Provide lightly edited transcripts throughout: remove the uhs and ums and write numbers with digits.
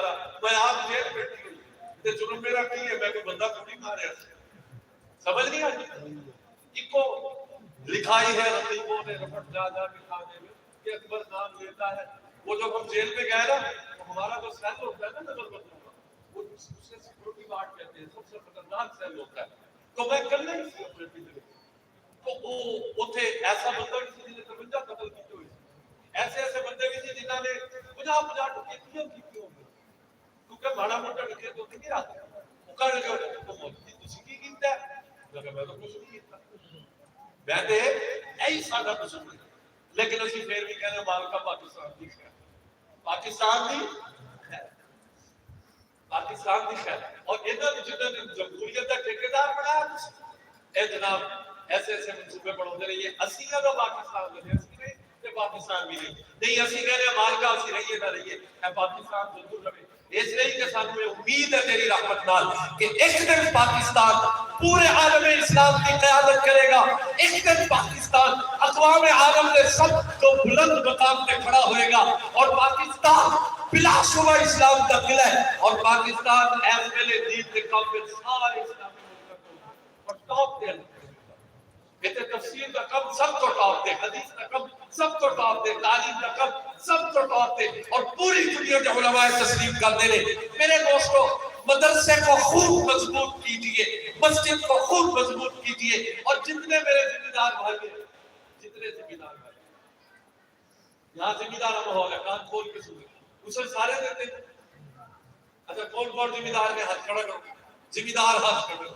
گا میں آپ جیل بیٹھی ہوں تے جرم میرا کی ہے میں کوئی بندہ تھوڑی ماریا سمجھ نہیں آئی کو لکھائی ہے رقیبوں نے رفت جا جا کے کھانے میں کہ اکبر نام لیتا ہے وہ جب ہم جیل میں گئے نا تو ہمارا جو سیل ہوتا ہے نا نظر بندوں کا وہ اسے سیکورٹی گارڈ کہتے ہیں سب سے خطرناک سیل ہوتا ہے تو میں کل نہیں سی اپنے پیچھے تو وہ اوتھے ایسا بندہ بھی سی جنہیں 53 قتل کیتے ہوئے ایسے ایسے بندے بھی سی جنہاں نے 50 ٹکیتیاں کیتی ہوں کیونکہ ماڑا موٹا ٹکیت تو نہیں رہتا وہ کہنے لگے تو موتی تسی کی کیتا ہے میں تو کچھ نہیں کیتا میں تے ایہی ساڈا قصور ہے لیکن اسی پھر بھی کہنے مالکا پاکستان دی خیر پاکستان دی پاکستان دی خیر اور انہاں نے جنہاں نے جمہوریت دا ٹھیکیدار بنایا اے جناب ایسے ایسے منصوبے بڑھاتے رہیے اسی کا پاکستان میں اسی نہیں پاکستان بھی نہیں اسی کہنے مالکا اسی رہیے نہ رہیے اے پاکستان ضرور رہے اس لیے کہ سانوں امید ہے تیری رحمت نال کہ ایک دن پاکستان پورے عالم اسلام کی قیادت کرے گا ایک دن پاکستان اقوام عالم کے سب تو بلند مقام پہ کھڑا ہوئے گا اور پاکستان بلا شبہ اسلام کا قلعہ ہے اور پاکستان ایس ویلے دین کے کام پہ سارے اسلامی ملکوں اور ٹاپ دے کہتے تفسیر کا کم سب کو ٹاپ دے حدیث کا کم سب کو ٹاپ دے تعلیم کا کم سب کو ٹاپ دے اور پوری دنیا کے علماء تسلیم کر دے رہے میرے دوستو مدرسے کو خوب مضبوط کیجئے مسجد کو خوب مضبوط کیجئے اور جتنے میرے ذمہ دار بھائی ہیں جتنے ذمہ دار بھائی یہاں ذمہ دار ماحول ہے کان کھول کے سنیں اسے سارے دیتے اچھا کون کون ذمہ دار میں ہاتھ کھڑا کرو ذمہ دار ہاتھ کھڑا کرو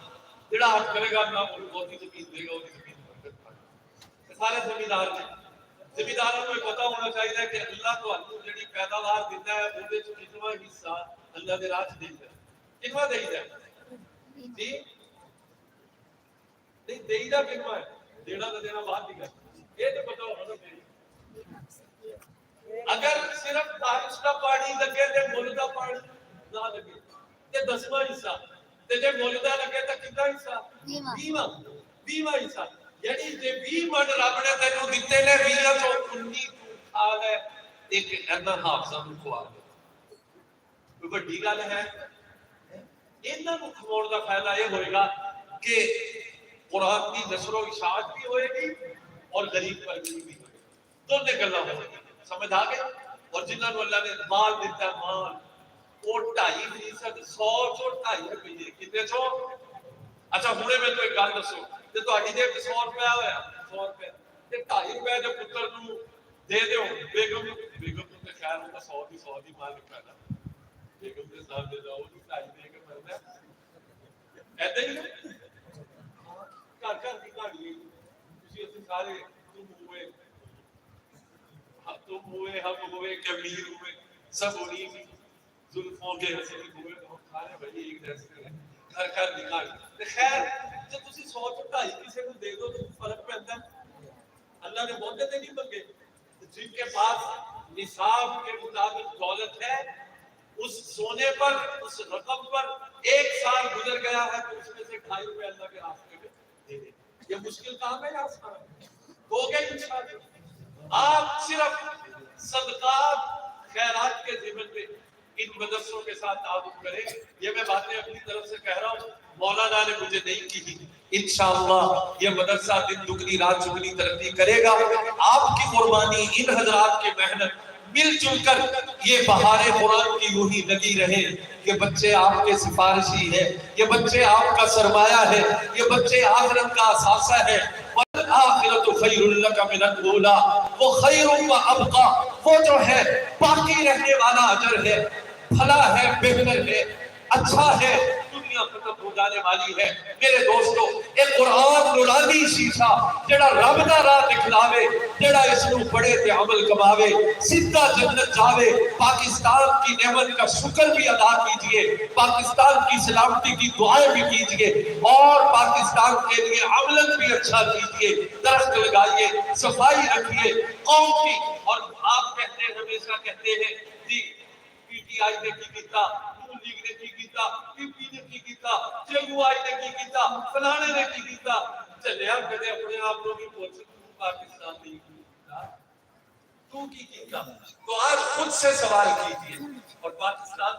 جڑا ہاتھ کرے گا نہ بہت ہی زمین دے گا وہ سارے ذمہ دار ہیں ذمہ داروں کو پتہ ہونا چاہیے کہ اللہ تو ہم جڑی پیداوار دیتا ہے وہ کتنا حصہ اللہ دے راہ دیندا ہے کتنا دیندا ہے جی نہیں دیندا کتنا ہے دینا تو دینا بات نہیں کرتا یہ تو پتہ ہونا چاہیے اگر صرف بارش کا پانی لگے تے ملک کا پانی نہ لگے تے 10واں حصہ تے جے ملک دا لگے تے کتنا حصہ 20واں حصہ یعنی جے 20 من رب نے تینوں دتے نے 20 چوں 19 کھا لے ایک اندا حافظہ نوں کھوا دے کوئی بڑی گل ہے انہاں نوں کھوڑ دا فائدہ یہ ہوئے گا کہ قرآن کی نشر و اشاعت بھی ہوئے گی اور غریب پر بھی ہوئے گی دونوں گلاں ہو گئی سمجھ آ گئے اور جنہاں نوں اللہ نے مال دیتا مال وہ 2.5% 100 چوں 2.5 روپے کتنے چوں اچھا ہنے میں تو ایک گل دسو تے تہاڈی دے 100 روپے ہویا 100 روپے تے 2.5 روپے جو پتر نوں دے دیو بیگم تے خیر ہوتا 100 دی مالک ہے نا بیگم دے ساتھ دے دو 2.5 دے کے مرنا ایسے ہی گھر گھر کی کہانی تسی اسے سارے تم ہوئے ہم ہوئے کبیر ہوئے سب انہی کی زلفوں کے حسین ہوئے تو ہم سارے بھائی ایک جیسے ہیں گھر گھر نکال خیر جب تسی 100 چٹائی کسی کو دے دو تو فرق پڑتا ہے اللہ نے بہت دیتے نہیں منگے جن کے پاس نصاب کے مطابق دولت ہے اس سونے پر اس رقم پر 1 سال گزر گیا ہے تو اس میں سے 2.5 روپے اللہ کے راستے میں دے دے یہ مشکل کام ہے یا آسان ہے ہو گئے انشاءاللہ آپ صرف صدقات خیرات کے ذمن پہ ان مدرسوں کے ساتھ تعاون کریں یہ میں باتیں اپنی طرف سے کہہ رہا ہوں مولانا نے مجھے نہیں کی انشاءاللہ یہ مدرسہ دن دگنی رات چگنی ترقی کرے گا آپ کی قربانی ان حضرات کی محنت مل جل کر یہ بہار قرآن کی یوں ہی لگی رہے یہ بچے آپ کے سفارشی ہیں یہ بچے آپ کا سرمایہ ہے یہ بچے آخرت کا اثاثہ ہے وَالْآخِرَةُ خَيْرٌ لَكَ مِنَ الْأُولَىٰ وہ خَيْرٌ وَأَبْقَىٰ وہ جو ہے باقی رہنے والا اجر ہے بھلا ہے بہتر ہے اچھا ہے دنیا ختم ہو جانے والی ہے میرے دوستو ایک قرآن نورانی شیشہ جڑا رب دا راہ دکھلاوے جڑا اس نو پڑھے تے عمل کماوے سیدھا جنت جاوے پاکستان کی نعمت کا شکر بھی ادا کیجئے پاکستان کی سلامتی کی دعائیں بھی کیجئے اور پاکستان کے لیے عمل بھی اچھا کیجئے درخت لگائیے صفائی رکھیے قوم کی اور آپ کہتے ہیں ہمیشہ کہتے ہیں جی پی ٹی آئی نے کی کیتا نون لیگ نے کی کیتا پی پی نے کی کیتا جے یو آئی نے کی کیتا فلانے نے کی کیتا چلیا کدے اپنے آپ کو بھی پوچھ پاکستان نے کی کیتا تو کی کیتا تو آج خود سے سوال کیجئے اور پاکستان